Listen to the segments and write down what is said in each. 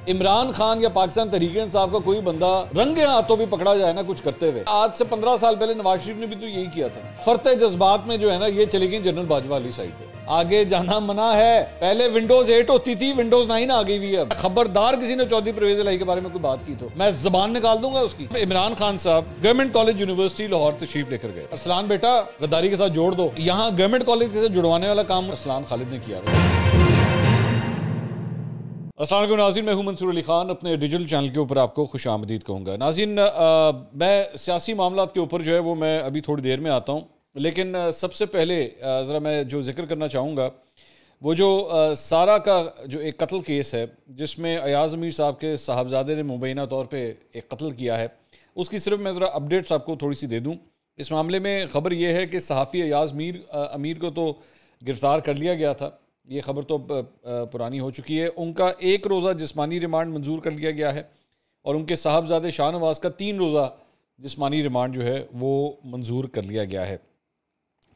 इमरान खान या पाकिस्तान तहरीक इंसाफ का कोई बंदा रंगे हाथों भी पकड़ा जाए ना कुछ करते हुए, आज से 15 साल पहले नवाज शरीफ ने भी तो यही किया था। फरते जज्बात में जो है ना ये चली गई जनरल बाजवा वाली साइड पे, आगे जाना मना है। पहले विंडोज 8 होती थी, विंडोज 9 आ गई हुई है। खबरदार किसी ने चौधरी परवेज इलाही के बारे में कोई बात की तो मैं जबान निकाल दूंगा उसकी। इमरान खान साहब गवर्नमेंट कॉलेज यूनिवर्सिटी लाहौर तशरीफ लेकर गए। अरसलान बेटा गद्दारी के साथ जोड़ दो, यहाँ गवर्नमेंट कॉलेज के साथ जुड़वाने वाला काम अरसलान खालिद ने किया। अस्सलाम वालेकुम नाज़रीन, मैं हूं मंसूर अली खान। अपने डिजिटल चैनल के ऊपर आपको खुश आमदीद कहूँगा। नाज़रीन, मैं सियासी मामलात के ऊपर जो है वो मैं अभी थोड़ी देर में आता हूँ, लेकिन सबसे पहले ज़रा मैं जो जिक्र करना चाहूँगा वो जो सारा का जो एक कत्ल केस है जिसमें अयाज़ अमीर साहब के साहबजादे ने मुबैना तौर पर एक कत्ल किया है, उसकी सिर्फ मैं ज़रा अपडेट्स आपको थोड़ी सी दे दूँ। इस मामले में ख़बर यह है कि सहाफ़ी अयाज़ अमीर को तो गिरफ़्तार कर लिया गया था, ये खबर तो पुरानी हो चुकी है। उनका 1 रोज़ा जिस्मानी रिमांड मंजूर कर लिया गया है और उनके साहबजादे शाहनवाज का 3 रोज़ा जिस्मानी रिमांड जो है वो मंजूर कर लिया गया है।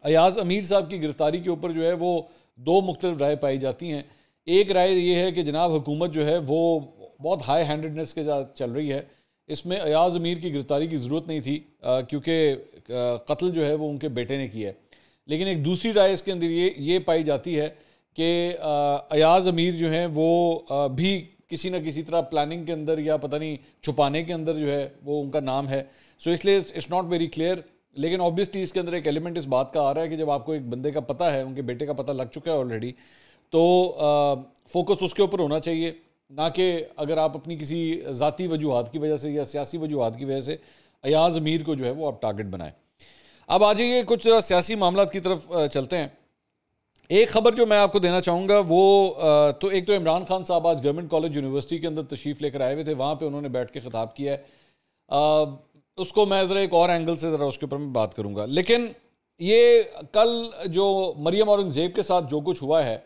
अयाज़ अमीर साहब की गिरफ़्तारी के ऊपर जो है वो 2 मुख्तलिफ राय पाई जाती हैं। एक राय ये है कि जनाब हुकूमत जो है वो बहुत हाई हैंडेडनेस के साथ चल रही है, इसमें अयाज़ अमीर की गिरफ़्तारी की ज़रूरत नहीं थी क्योंकि कत्ल जो है वो उनके बेटे ने किया है। लेकिन एक दूसरी राय इसके अंदर ये पाई जाती है कि अयाज़ अमीर जो हैं वो भी किसी न किसी तरह प्लानिंग के अंदर या पता नहीं छुपाने के अंदर जो है वो उनका नाम है। सो इसलिए इट्स नॉट वेरी क्लियर, लेकिन ऑब्वियसली इसके अंदर एक एलिमेंट इस बात का आ रहा है कि जब आपको एक बंदे का पता है, उनके बेटे का पता लग चुका है ऑलरेडी, तो फोकस उसके ऊपर होना चाहिए, ना कि अगर आप अपनी किसी ज़ाती वजूहात की वजह से या सियासी वजूहात की वजह से अयाज़ अमीर को जो है वो आप टारगेट बनाएं। अब आ जाइए कुछ सियासी मामलात की तरफ चलते हैं। एक ख़बर जो मैं आपको देना चाहूँगा वो तो एक तो इमरान खान साहब आज गवर्नमेंट कॉलेज यूनिवर्सिटी के अंदर तशरीफ़ लेकर आए हुए थे, वहाँ पे उन्होंने बैठ के ख़िताब किया है। उसको मैं ज़रा एक और एंगल से ज़रा उसके ऊपर मैं बात करूँगा। लेकिन ये कल जो मरियम औरंगज़ेब के साथ जो कुछ हुआ है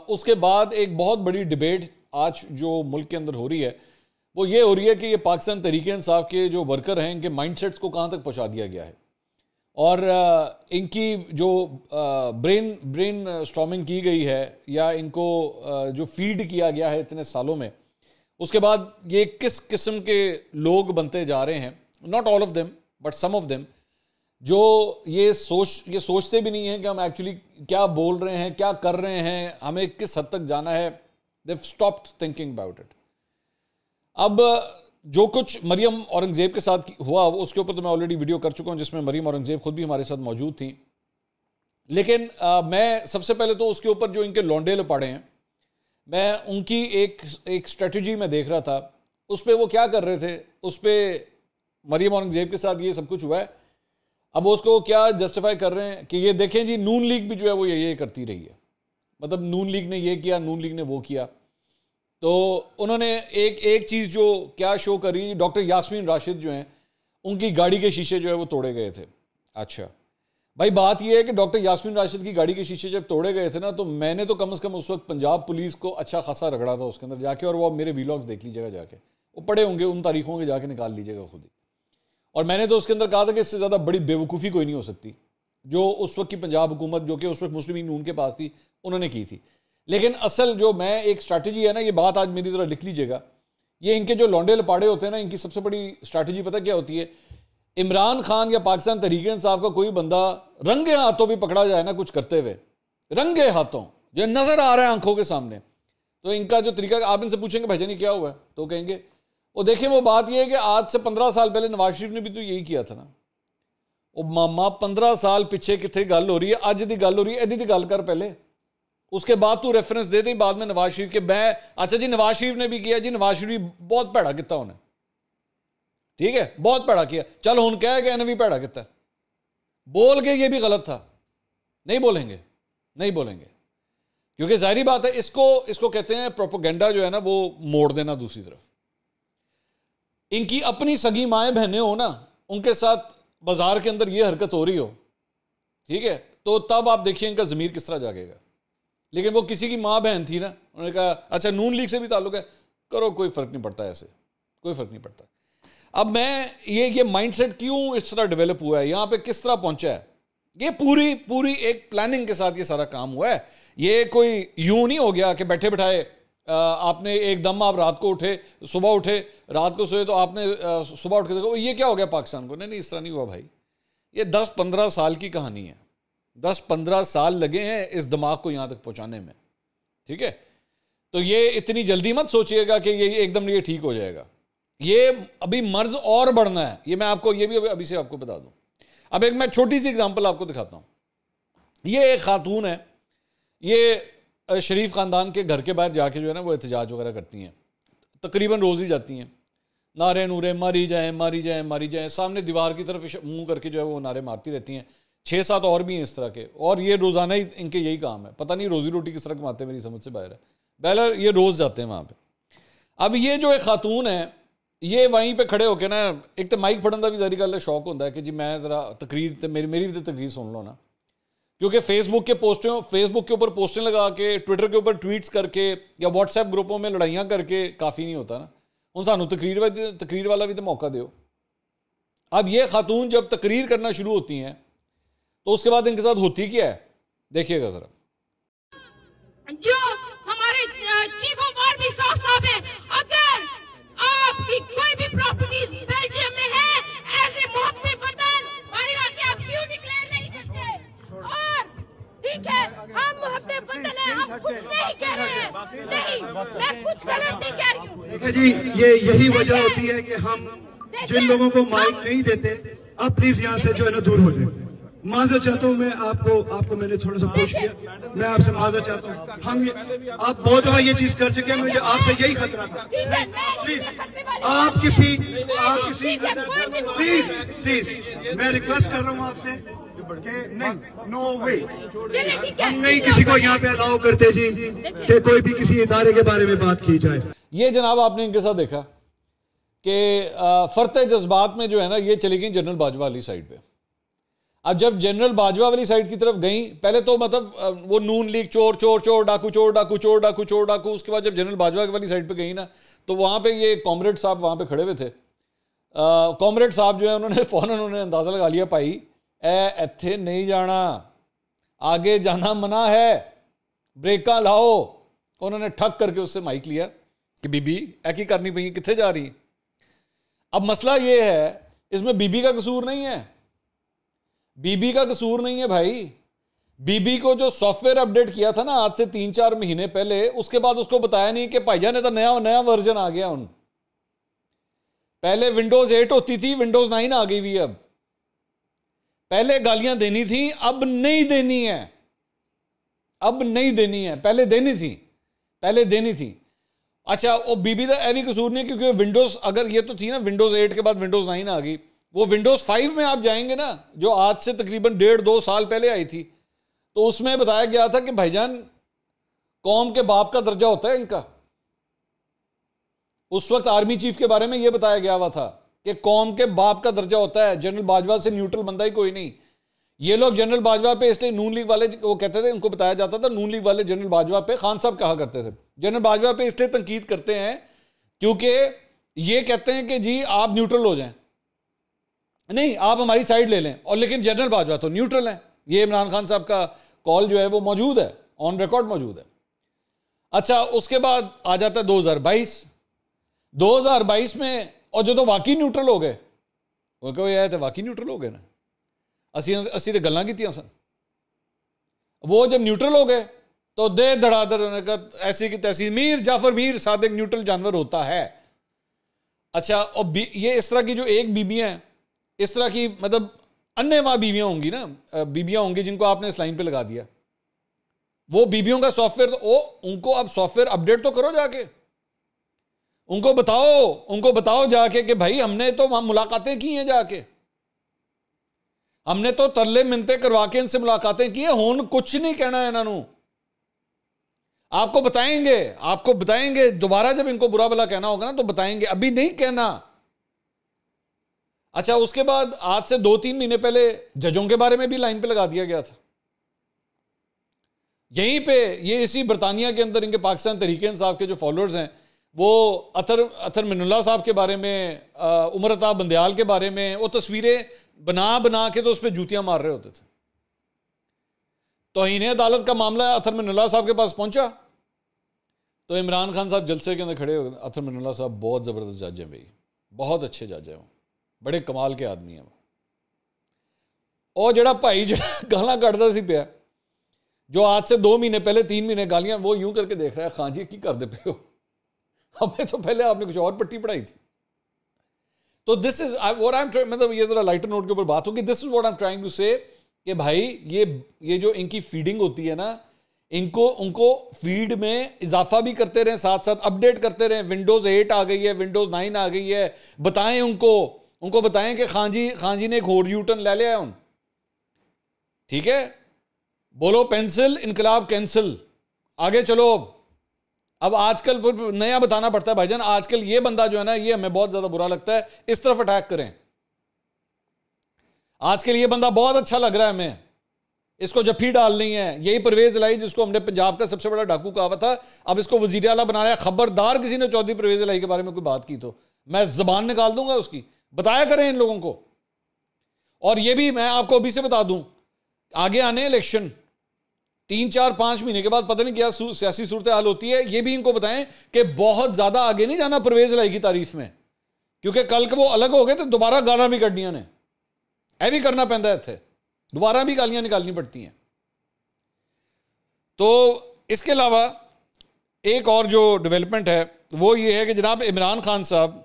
उसके बाद एक बहुत बड़ी डिबेट आज जो मुल्क के अंदर हो रही है वो ये हो रही है कि ये पाकिस्तान तहरीक इंसाफ के जो वर्कर हैं इनके माइंडसेट्स को कहाँ तक पहुँचा दिया गया है और इनकी जो ब्रेन स्टॉर्मिंग की गई है या इनको जो फीड किया गया है इतने सालों में, उसके बाद ये किस किस्म के लोग बनते जा रहे हैं, not all of them but some of them, जो ये सोचते भी नहीं हैं कि हम एक्चुअली क्या बोल रहे हैं, क्या कर रहे हैं, हमें किस हद तक जाना है। They have stopped thinking about it. अब जो कुछ मरियम औरंगज़ेब के साथ हुआ उसके ऊपर तो मैं ऑलरेडी वीडियो कर चुका हूँ जिसमें मरियम औरंगज़ेब खुद भी हमारे साथ मौजूद थी। लेकिन मैं सबसे पहले तो उसके ऊपर जो इनके लौंडे लपाड़े हैं, मैं उनकी एक स्ट्रेटजी में देख रहा था। उस पर वो क्या कर रहे थे, उस पर मरियम औरंगज़ेब के साथ ये सब कुछ हुआ है, अब वो उसको क्या जस्टिफाई कर रहे हैं कि ये देखें जी नून लीग भी जो है वो ये करती रही है, मतलब नून लीग ने ये किया, नून लीग ने वो किया। तो उन्होंने एक चीज़ जो क्या शो करी, डॉक्टर यास्मीन राशिद जो हैं उनकी गाड़ी के शीशे जो है वो तोड़े गए थे। अच्छा भाई, बात ये है कि डॉक्टर यास्मीन राशिद की गाड़ी के शीशे जब तोड़े गए थे ना, तो मैंने तो कम से कम उस वक्त पंजाब पुलिस को अच्छा खासा रगड़ा था उसके अंदर जाके, और वो आप मेरे वीलॉग्स देख लीजिएगा जाके, वो पड़े होंगे उन तारीखों के, जाके निकाल लीजिएगा खुद ही। और मैंने तो उसके अंदर कहा था कि इससे ज़्यादा बड़ी बेवकूफ़ी कोई नहीं हो सकती जो उस वक्त की पंजाब हुकूमत, जो कि उस वक्त मुस्लिम लीग नून के पास थी, उन्होंने की थी। लेकिन असल जो मैं एक स्ट्रैटेजी है ना, ये बात आज मेरी तरह लिख लीजिएगा, ये इनके जो लौंडे लपाड़े होते हैं ना, इनकी सबसे बड़ी स्ट्रैटेजी पता क्या होती है? इमरान खान या पाकिस्तान तहरीक इंसाफ का कोई बंदा रंगे हाथों भी पकड़ा जाए ना कुछ करते हुए, रंगे हाथों जो नजर आ रहा है आंखों के सामने, तो इनका जो तरीका, आप इनसे पूछेंगे भाईजान ये क्या हुआ है, तो कहेंगे वो देखें, वो बात ये है कि आज से 15 साल पहले नवाज शरीफ ने भी तो यही किया था ना। वो मामा 15 साल पिछे कितने गल हो रही है, अज की गल हो रही है, एदी दी गल कर पहले, उसके बाद तू रेफरेंस दे दी बाद में नवाज शरीफ के। मैं अच्छा जी नवाज शरीफ ने भी किया जी, नवाज शरीफ बहुत भैड़ा किया उन्हें, ठीक है, बहुत भैड़ा किया, चल हुन कह गए इन्हें भी भैड़ा किया, बोल के ये भी गलत था, नहीं बोलेंगे, नहीं बोलेंगे, क्योंकि जाहिर बात है इसको कहते हैं प्रोपेगेंडा जो है ना वो मोड़ देना दूसरी तरफ। इनकी अपनी सगी माएँ बहनें हो ना, उनके साथ बाजार के अंदर ये हरकत हो रही हो, ठीक है, तो तब आप देखिए इनका ज़मीर किस तरह जागेगा। लेकिन वो किसी की माँ बहन थी ना, उन्होंने कहा अच्छा नून लीग से भी ताल्लुक है, करो, कोई फ़र्क नहीं पड़ता, ऐसे कोई फ़र्क नहीं पड़ता। अब मैं ये माइंडसेट क्यों इस तरह डेवलप हुआ है, यहाँ पे किस तरह पहुँचा है, ये पूरी एक प्लानिंग के साथ ये सारा काम हुआ है। ये कोई यूं नहीं हो गया कि बैठे बैठाए आपने एकदम आप रात को उठे, सुबह उठे, रात को सोए तो आपने सुबह उठ के देखो ये क्या हो गया पाकिस्तान को। नहीं नहीं, इस तरह नहीं हुआ भाई। ये 10-15 साल की कहानी है, 10-15 साल लगे हैं इस दिमाग को यहाँ तक पहुँचाने में, ठीक है। तो ये इतनी जल्दी मत सोचिएगा कि ये एकदम ये ठीक हो जाएगा। ये अभी मर्ज और बढ़ना है, ये मैं आपको ये भी अभी से आपको बता दूं। अब एक मैं छोटी सी एग्जांपल आपको दिखाता हूं। ये एक खातून है, ये शरीफ खानदान के घर के बाहर जाके जो है ना वो एहतजाज वगैरह करती हैं, तकरीबन रोज ही जाती हैं, नारे नूरे मारी जाए मारी जाए मारी जाए, सामने दीवार की तरफ मुंह करके जो है वो नारे मारती रहती हैं। 6-7 और भी हैं इस तरह के, और ये रोजाना ही इनके यही काम है। पता नहीं रोजी रोटी किस तरह कमाते हैं, मेरी समझ से बाहर है। बहरहाल ये रोज जाते हैं वहां पे। अब ये जो एक खातून है, ये वहीं पे खड़े होके ना, एक तो माइक फड़न का भी जारी गल शौक होता है कि जी मैं जरा तकरीर मेरी भी तो तकरीर सुन लो ना, क्योंकि फेसबुक के ऊपर पोस्टें लगा के, ट्विटर के ऊपर ट्वीट्स करके या व्हाट्सएप ग्रुपों में लड़ाइयाँ करके काफ़ी नहीं होता ना। उन सानू तकरीर वाला भी तो मौका दो। अब ये खातून जब तकरीर करना शुरू होती हैं तो उसके बाद इनके साथ होती क्या है, देखिएगा जरा। जो हमारे चीफ ऑफ आर्मी स्टाफ साहब हैं, अगर आपकी कोई भी प्रॉपर्टीज बेल्जियम में है, ऐसे मुहब्बे वतन आप क्यों डिक्लेयर नहीं करते? और ठीक है, हम मुहब्बे वतन है, हम कुछ नहीं कह रहे हैं, नहीं मैं कुछ गलत नहीं कह रही हूँ। देखिए जी, ये यही वजह होती है कि हम जिन लोगों को माइक नहीं देते, आप प्लीज यहाँ से जो है ना दूर हो जाए। माजरत चाहता हूँ मैं आपको मैंने थोड़ा सा पुश किया, मैं आपसे माजरत चाहता हूँ। आप बहुत दफा ये चीज कर चुके हैं, मुझे आपसे यही खतरा था। प्लीज आप किसी प्लीज मैं रिक्वेस्ट कर रहा हूँ आपसे कि नहीं, नो वे, हम नहीं किसी को यहाँ पे अलाउ करते जी कि कोई भी किसी इदारे के बारे में बात की जाए। ये जनाब आपने इनके साथ देखा कि फरते जज्बात में जो है ना ये चली गई जनरल बाजवा वाली साइड पे। अब जब जनरल बाजवा वाली साइड की तरफ गई, पहले तो मतलब वो नून लीग चोर चोर चोर डाकू चोर डाकू चोर डाकू चोर डाकू, उसके बाद जब जनरल बाजवा वाली साइड पे गई ना तो वहाँ पे ये कॉमरेड साहब वहाँ पे खड़े हुए थे। कॉमरेड साहब जो है उन्होंने फ़ौरन अंदाज़ा लगा लिया, भाई इत्थे नहीं जाना, आगे जाना मना है, ब्रेका लाओ। उन्होंने ठक करके उससे माइक लिया कि बीबी ऐ की करनी पई, कितने जा रही। अब मसला ये है, इसमें बीबी का कसूर नहीं है, बीबी का कसूर नहीं है भाई। बीबी को जो सॉफ्टवेयर अपडेट किया था ना आज से 3-4 महीने पहले, उसके बाद उसको बताया नहीं कि भाईजान ने तो नया वर्जन आ गया। उन पहले विंडोज 8 होती थी, विंडोज 9 आ गई हुई। अब पहले गालियां देनी थी, अब नहीं देनी है, अब नहीं देनी है, पहले देनी थी। अच्छा, वो बीबी का यह भी कसूर नहीं, क्योंकि विंडोज अगर ये तो थी ना, विंडोज 8 के बाद विंडोज 9 आ गई। वो विंडोज 5 में आप जाएंगे ना, जो आज से तकरीबन 1.5-2 साल पहले आई थी, तो उसमें बताया गया था कि भाईजान कौम के बाप का दर्जा होता है इनका। उस वक्त आर्मी चीफ के बारे में यह बताया गया हुआ था कि कौम के बाप का दर्जा होता है, जनरल बाजवा से न्यूट्रल बंदा ही कोई नहीं। ये लोग जनरल बाजवा पे इसलिए नून लीग वाले वो कहते थे, उनको बताया जाता था नून लीग वाले जनरल बाजवा पे, खान साहब कहा करते थे जनरल बाजवा पे इसलिए तनकीद करते हैं क्योंकि ये कहते हैं कि जी आप न्यूट्रल हो जाएं, नहीं आप हमारी साइड ले लें। और लेकिन जनरल बाजवा तो न्यूट्रल है। ये इमरान खान साहब का कॉल जो है वो मौजूद है, ऑन रिकॉर्ड मौजूद है। अच्छा, उसके बाद आ जाता है 2022 में, और जो तो वाकई न्यूट्रल हो गए, वो कहो यार वाकई न्यूट्रल हो गए ना, असी तो गल्लां कीतियां सन। वो जब न्यूट्रल हो गए तो दे धड़ाधड़ उन्होंने कहा ऐसी की तैसी, मीर जाफर मीर सादिक न्यूट्रल जानवर होता है। अच्छा, और ये इस तरह की जो एक बीबियां हैं, इस तरह की मतलब अन्यवा बीवियां होंगी ना, बीबियां होंगी जिनको आपने इस लाइन पे लगा दिया, वो बीबियों का सॉफ्टवेयर तो उनको अब सॉफ्टवेयर अपडेट तो करो जाके, उनको बताओ जाके कि भाई हमने तो वहां मुलाकातें की हैं, जाके हमने तो तरले मिनते करवा के इनसे मुलाकातें की है, हुन कुछ नहीं कहना है इन्होंने। आपको बताएंगे दोबारा जब इनको बुरा भला कहना होगा ना तो बताएंगे, अभी नहीं कहना। अच्छा, उसके बाद आज से 2-3 महीने पहले जजों के बारे में भी लाइन पे लगा दिया गया था। यहीं पे ये इसी बरतानिया के अंदर इनके पाकिस्तान तहरीक इंसाफ के जो फॉलोअर्स हैं, वो अतर मिनुल्लाह साहब के बारे में, उमर अता बंदयाल के बारे में वो तस्वीरें बना के तो उस पर जूतियां मार रहे होते थे। तौहीन अदालत का मामला अतर मिनुल्लाह साहब के पास पहुंचा तो इमरान खान साहब जलसे के अंदर खड़े हो गए। अतर मिनुल्लाह साहब बहुत ज़बरदस्त जज हैं भाई, बहुत अच्छे जज हैं वो, बड़े कमाल के आदमी हैं वो। और जड़ा भाई जड़ा गालां कटदा सी पिया, जो आज से 2 महीने पहले 3 महीने गालियां, वो यूं करके देख रहा है, खान जी की करदे पे हो, हमें तो पहले आपने कुछ और पट्टी पढ़ाई थी। तो this is what I am trying, मतलब ये जरा लाइटर नोट के ऊपर बात होगी, this is what I am trying to say कि भाई ये जो इनकी फीडिंग होती है ना, उनको फीड में इजाफा भी करते रहें, साथ साथ अपडेट करते रहें। विंडोज 8 आ गई है, विंडोज 9 आ गई है, बताएं उनको बताएं कि खान जी ने एक और यूटर्न ले लिया है। ठीक है, बोलो पेंसिल, इनकलाब कैंसिल, आगे चलो। अब आजकल नया बताना पड़ता है भाईजान, आजकल ये बंदा जो है ना, ये हमें बहुत ज्यादा बुरा लगता है, इस तरफ अटैक करें। आजकल ये बंदा बहुत अच्छा लग रहा है हमें, इसको जफ्फी डालनी है। यही परवेज इलाही जिसको हमने पंजाब का सबसे बड़ा डाकू कहा था, अब इसको वजीर आला बनाया है। खबरदार किसी ने चौधरी परवेज इलाही के बारे में कोई बात की तो मैं जबान निकाल दूंगा उसकी। बताया करें इन लोगों को। और ये भी मैं आपको अभी से बता दूं, आगे आने इलेक्शन 3, 4, 5 महीने के बाद पता नहीं क्या सियासी सूरत हाल होती है, ये भी इनको बताएं कि बहुत ज्यादा आगे नहीं जाना परवेज इलाही की तारीफ में, क्योंकि कल के वो अलग हो गए तो दोबारा गाना भी कढ़निया ने, ऐ भी करना पैंदा है इत्थे, दोबारा भी गालियां निकालनी पड़ती हैं। तो इसके अलावा एक और जो डेवलपमेंट है वो ये है कि जनाब इमरान खान साहब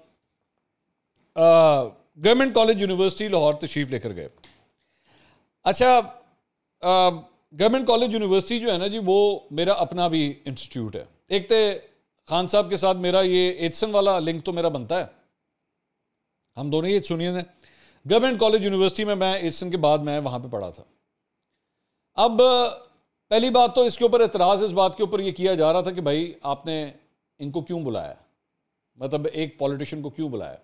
गवर्नमेंट कॉलेज यूनिवर्सिटी लाहौर तशरीफ लेकर गए। अच्छा, गवर्नमेंट कॉलेज यूनिवर्सिटी जो है ना जी, वो मेरा अपना भी इंस्टीट्यूट है। एक तो खान साहब के साथ मेरा ये एचसन वाला लिंक तो मेरा बनता है, हम दोनों ही सुनिए। गवर्नमेंट कॉलेज यूनिवर्सिटी में मैं एचसन के बाद मैं वहाँ पे पढ़ा था। अब पहली बात तो इसके ऊपर एतराज़ इस बात के ऊपर ये किया जा रहा था कि भाई आपने इनको क्यों बुलाया, मतलब एक पॉलिटिशियन को क्यों बुलाया।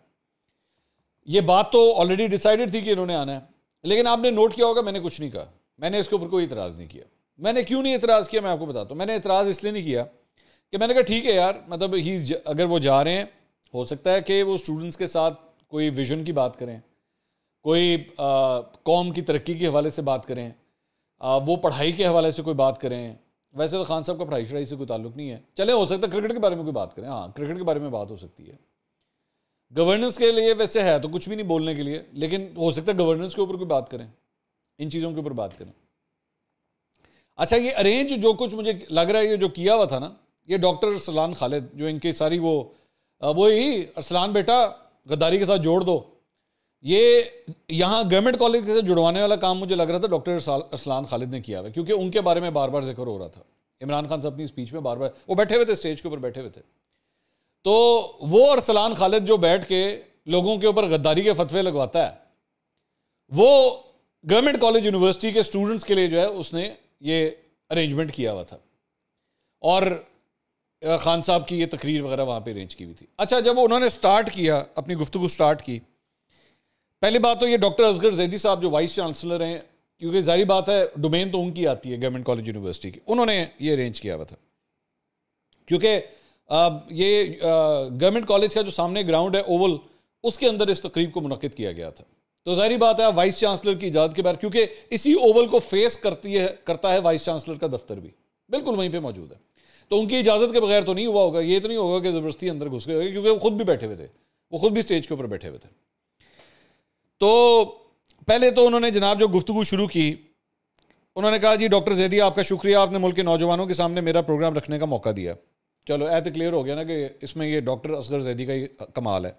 ये बात तो ऑलरेडी डिसाइडेड थी कि इन्होंने आना है, लेकिन आपने नोट किया होगा मैंने कुछ नहीं कहा, मैंने इसके ऊपर कोई इतराज़ नहीं किया। मैंने क्यों नहीं इतराज़ किया मैं आपको बताता हूँ। मैंने इतराज़ इसलिए नहीं किया कि मैंने कहा ठीक है यार, मतलब अगर वो जा रहे हैं, हो सकता है कि वो स्टूडेंट्स के साथ कोई विजन की बात करें, कोई कौम की तरक्की के हवाले से बात करें, वो पढ़ाई के हवाले से कोई बात करें। वैसे तो खान साहब का पढ़ाई शढ़ाई से कोई ताल्लुक नहीं है, चले हो सकता है क्रिकेट के बारे में कोई बात करें, हाँ क्रिकेट के बारे में बात हो सकती है। गवर्नेंस के लिए वैसे है तो कुछ भी नहीं बोलने के लिए, लेकिन हो सकता है गवर्नेंस के ऊपर कोई बात करें, इन चीज़ों के ऊपर बात करें। अच्छा, ये अरेंज जो कुछ मुझे लग रहा है ये जो किया हुआ था ना, ये डॉक्टर अरसलान खालिद जो इनकी सारी वो ही अरसलान बेटा गद्दारी के साथ जोड़ दो, ये यहाँ गवर्नमेंट कॉलेज से जुड़वाने वाला काम मुझे लग रहा था डॉक्टर अरसलान खालिद ने किया हुआ, क्योंकि उनके बारे में बार बार जिक्र हो रहा था। इमरान खान साहब अपनी स्पीच में बार बार वो बैठे हुए थे, स्टेज के ऊपर बैठे हुए थे, तो वो अरसलान खालिद जो बैठ के लोगों के ऊपर गद्दारी के फतवे लगवाता है, वो गवर्नमेंट कॉलेज यूनिवर्सिटी के स्टूडेंट्स के लिए जो है उसने ये अरेंजमेंट किया हुआ था, और खान साहब की ये तकरीर वगैरह वहाँ पे अरेंज की हुई थी। अच्छा, जब उन्होंने स्टार्ट किया, अपनी गुफ्तगू स्टार्ट की, पहली बात तो ये डॉक्टर असगर जैदी साहब जो वाइस चांसलर हैं, क्योंकि जाहिर बात है डोमेन तो उनकी आती है गवर्नमेंट कॉलेज यूनिवर्सिटी की, उन्होंने ये अरेंज किया हुआ था। क्योंकि ये गवर्नमेंट कॉलेज का जो सामने ग्राउंड है ओवल, उसके अंदर इस तकरीब को मुनक्किद किया गया था। तो जाहिर बात है वाइस चांसलर की इजाज़त के बाद, क्योंकि इसी ओवल को फेस करता है वाइस चांसलर का दफ्तर भी, बिल्कुल वहीं पे मौजूद है, तो उनकी इजाज़त के बगैर तो नहीं हुआ होगा। ये तो नहीं होगा कि ज़बरदस्ती अंदर घुस गए होंगे, क्योंकि वो खुद भी बैठे हुए थे, वो खुद भी स्टेज के ऊपर बैठे हुए थे। तो पहले तो उन्होंने जनाब जो गुफ्तगू शुरू की, उन्होंने कहा जी डॉक्टर जैदी आपका शुक्रिया, आपने मुल्क के नौजवानों के सामने मेरा प्रोग्राम रखने का मौका दिया। चलो ऐसे क्लियर हो गया ना कि इसमें ये डॉक्टर असगर जैदी का ही कमाल है।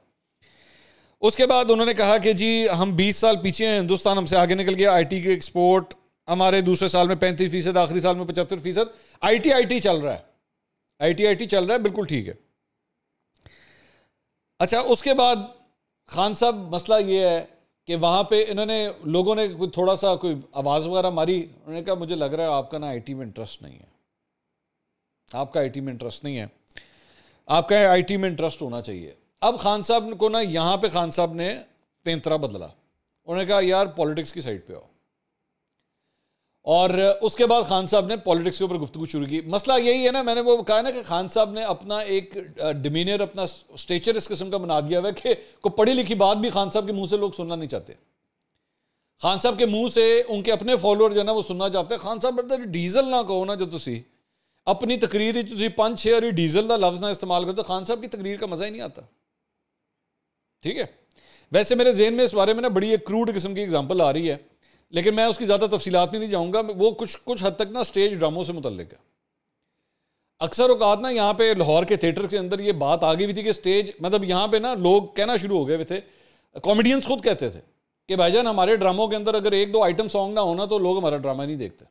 उसके बाद उन्होंने कहा कि जी हम 20 साल पीछे हैं, हिंदुस्तान हमसे आगे निकल गया, IT की एक्सपोर्ट हमारे दूसरे साल में 35%, आखिरी साल में 75%, IT चल रहा है, IT चल रहा है, बिल्कुल ठीक है। अच्छा, उसके बाद खान साहब मसला ये है कि वहाँ पे इन्होंने लोगों ने थोड़ा सा कोई आवाज़ वगैरह मारी, उन्होंने कहा मुझे लग रहा है आपका ना IT में इंटरेस्ट नहीं है, आपका IT में इंटरेस्ट नहीं है, आपका IT में इंटरेस्ट होना चाहिए। अब खान साहब को ना यहाँ पे खान साहब ने पैंतरा बदला, उन्होंने कहा यार पॉलिटिक्स की साइड पे आओ, और उसके बाद खान साहब ने पॉलिटिक्स के ऊपर गुफ्तगू शुरू की। मसला यही है ना, मैंने वो कहा ना कि खान साहब ने अपना एक डिमीनियर, अपना स्टेचर इस किस्म का बना दिया हुआ है कि को पढ़ी लिखी बात भी खान साहब के मुंह से लोग सुनना नहीं चाहते। खान साहब के मुंह से उनके अपने फॉलोअर जो है ना वो सुनना चाहते हैं। खान साहब डीजल ना कहो ना जो तुसी अपनी तकरीर तुम 5-6 वारी डीजल का लफ्ज़ ना इस्तेमाल करते, खान साहब की तकरीर का मज़ा ही नहीं आता। ठीक है, वैसे मेरे जहन में इस बारे में ना बड़ी एक क्रूड किस्म की एग्जाम्पल आ रही है, लेकिन मैं उसकी ज़्यादा तफसीलात में नहीं जाऊँगा। वो कुछ हद तक ना स्टेज ड्रामों से मुतल्लिक है। अक्सर औकात ना यहाँ पे लाहौर के थिएटर के अंदर ये बात आ गई हुई थी कि स्टेज, मतलब यहाँ पे ना लोग कहना शुरू हो गए हुए थे, कॉमेडियंस खुद कहते थे कि भाईजान हमारे ड्रामों के अंदर अगर 1-2 आइटम सॉन्ग ना होना तो लोग हमारा ड्रामा नहीं देखते।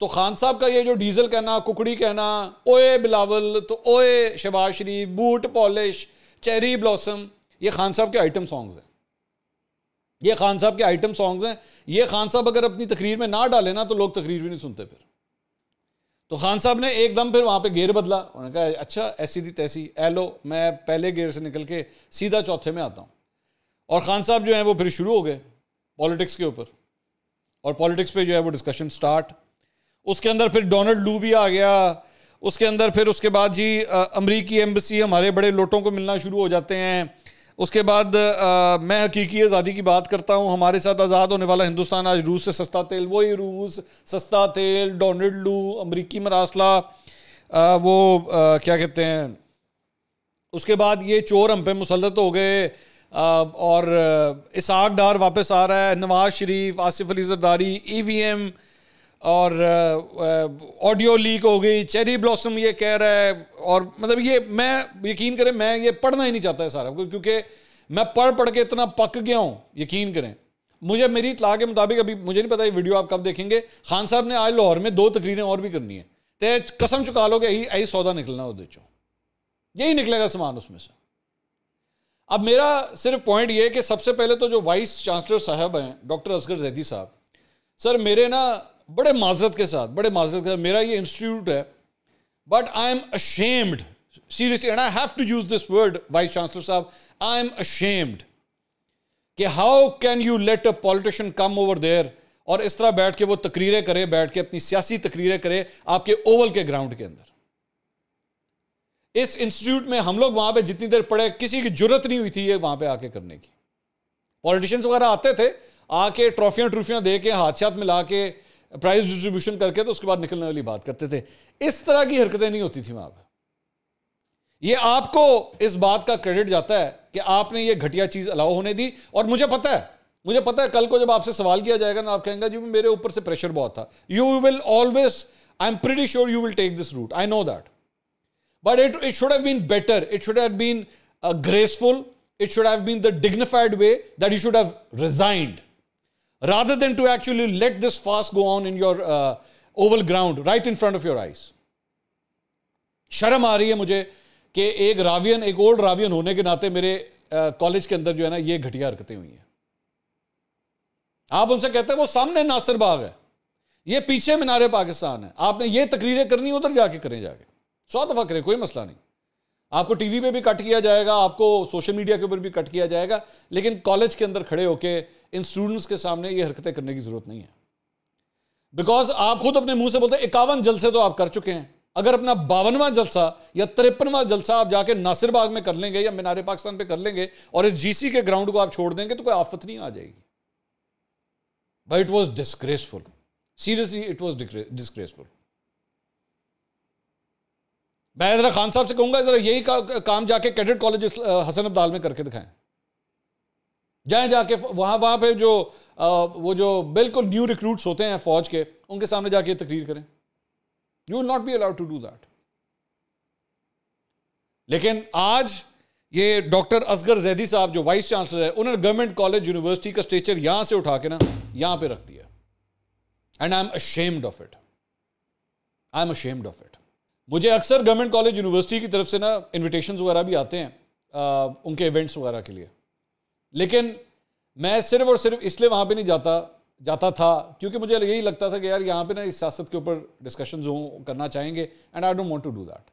तो खान साहब का ये जो डीजल कहना, कुकड़ी कहना, ओए बिलावल, तो ओए शहबाज शरीफ, बूट पॉलिश, चेरी ब्लॉसम, ये खान साहब के आइटम सॉन्ग्स हैं। ये खान साहब के आइटम सॉन्ग्स हैं। ये खान साहब अगर अपनी तकरीर में ना डाले ना तो लोग तकरीर भी नहीं सुनते। फिर तो खान साहब ने एकदम फिर वहाँ पे गेयर बदला। उन्होंने कहा अच्छा ऐसी थी तैसी, लो मैं पहले गेयर से निकल के सीधा चौथे में आता हूँ। और खान साहब जो है वो फिर शुरू हो गए पॉलिटिक्स के ऊपर, और पॉलिटिक्स पे जो है वो डिस्कशन स्टार्ट। उसके अंदर फिर डोनाल्ड लू भी आ गया। उसके अंदर फिर उसके बाद जी अमरीकी एम्बेसी हमारे बड़े लोटों को मिलना शुरू हो जाते हैं। उसके बाद मैं हकीकी आज़ादी की बात करता हूँ, हमारे साथ आज़ाद होने वाला हिंदुस्तान आज रूस से सस्ता तेल, वही रूस सस्ता तेल, डोनाल्ड लू, अमरीकी मरासला, क्या कहते हैं। उसके बाद ये चोर हम पे मुसल्लत हो गए, और इसाक डार वापस आ रहा है, नवाज शरीफ, आसिफ अली जरदारी, EVM, और ऑडियो लीक हो गई, चेरी ब्लॉसम ये कह रहा है। और मतलब ये मैं यकीन करें मैं ये पढ़ना ही नहीं चाहता है सारा, क्योंकि मैं पढ़ के इतना पक गया हूँ। यकीन करें मुझे, मेरी इत्तला के मुताबिक, अभी मुझे नहीं पता ये वीडियो आप कब देखेंगे, खान साहब ने आज लाहौर में 2 तकरीरें और भी करनी है। तो कसम चुका लो कि यही सौदा निकलना हो, चो यही निकलेगा सामान उसमें से। अब मेरा सिर्फ पॉइंट ये है कि सबसे पहले तो जो वाइस चांसलर साहब हैं डॉक्टर असगर जैदी साहब, सर मेरे ना बड़े माजरत के साथ मेरा ये इंस्टीट्यूट है, but I am ashamed seriously, and I have to use this word vice chancellor साहब, आई एम अशेम्ड कि how can you let a politician come over there और इस तरह बैठ के वो तकरीरें करे, बैठ के अपनी सियासी तकरीरें करे आपके ओवल के ग्राउंड के अंदर। इस इंस्टीट्यूट में हम लोग वहां पे जितनी देर पढ़े किसी की जरूरत नहीं हुई थी ये वहां पे आके करने की। पॉलिटिशियंस वगैरह आते थे, आके ट्रॉफियां दे के हाथ साथ मिला के प्राइज डिस्ट्रीब्यूशन करके तो उसके बाद निकलने वाली बात करते थे। इस तरह की हरकतें नहीं होती थी वहां पर। ये आपको इस बात का क्रेडिट जाता है कि आपने ये घटिया चीज अलाउ होने दी। और मुझे पता है कल को जब आपसे सवाल किया जाएगा ना, आप कहेंगे जी मेरे ऊपर से प्रेशर बहुत था। You will always, I am pretty sure you will take this route, I know that, but it should have been better, it should have been graceful, it should have been the dignified way that you should have resigned, rather than to actually let this farce go on in your oval ground right in front of your eyes. शर्म आ रही है मुझे कि एक old Ravian होने के नाते मेरे कॉलेज के अंदर जो है ना ये घटिया हरकतें हुई हैं। आप उनसे कहते हैं वो सामने नासिर बाग है, ये पीछे मीनार पाकिस्तान है, आपने ये तकरीरें करनी उधर जाके करें, जाके 100 दफा करें, कोई मसला नहीं। आपको टीवी पे भी कट किया जाएगा, आपको सोशल मीडिया के ऊपर भी कट किया जाएगा, लेकिन कॉलेज के अंदर खड़े होके इन स्टूडेंट्स के सामने ये हरकतें करने की जरूरत नहीं है। बिकॉज आप खुद अपने मुंह से बोलते हैं 51 जलसे तो आप कर चुके हैं। अगर अपना 52वां जलसा या 53वां जलसा आप जाके नासिर बाग में कर लेंगे या मीनार पाकिस्तान पे कर लेंगे और इस जीसी के ग्राउंड को आप छोड़ देंगे तो कोई आफत नहीं आ जाएगी। But it was disgraceful, seriously it was disgraceful. मैं जरा खान साहब से कहूंगा जरा यही काम जाके कैडेट कॉलेज हसन अब्दाल में करके दिखाएं, जाएं जाके वहां पे जो वो जो बिल्कुल न्यू रिक्रूट्स होते हैं फौज के, उनके सामने जाके तकरीर करें। You will not be allowed to do that. लेकिन आज ये डॉक्टर असगर जैदी साहब जो वाइस चांसलर है, उन्होंने गवर्नमेंट कॉलेज यूनिवर्सिटी का स्ट्रेचर यहां से उठा के ना यहां पे रख दिया। And I am ashamed of it, I am ashamed of it. मुझे अक्सर गवर्नमेंट कॉलेज यूनिवर्सिटी की तरफ से ना इन्विटेशंस वगैरह भी आते हैं उनके इवेंट्स वगैरह के लिए, लेकिन मैं सिर्फ और सिर्फ इसलिए वहाँ पे नहीं जाता था क्योंकि मुझे यही लगता था कि यार यहाँ पे ना इस सियासत के ऊपर डिस्कशन जो करना चाहेंगे, and I don't want to do that.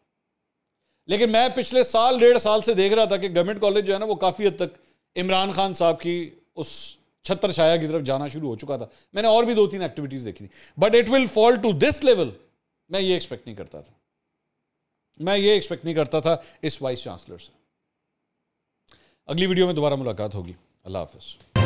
लेकिन मैं पिछले साल 1.5 साल से देख रहा था कि गवर्नमेंट कॉलेज जो है ना वो काफ़ी हद तक इमरान खान साहब की उस छत्र छाया की तरफ जाना शुरू हो चुका था। मैंने और भी 2-3 एक्टिविटीज़ देखी थी, but it will fall to this level, मैं ये एक्सपेक्ट नहीं करता था। मैं ये एक्सपेक्ट नहीं करता था इस वाइस चांसलर से। अगली वीडियो में दोबारा मुलाकात होगी। अल्लाह हाफ़िज़।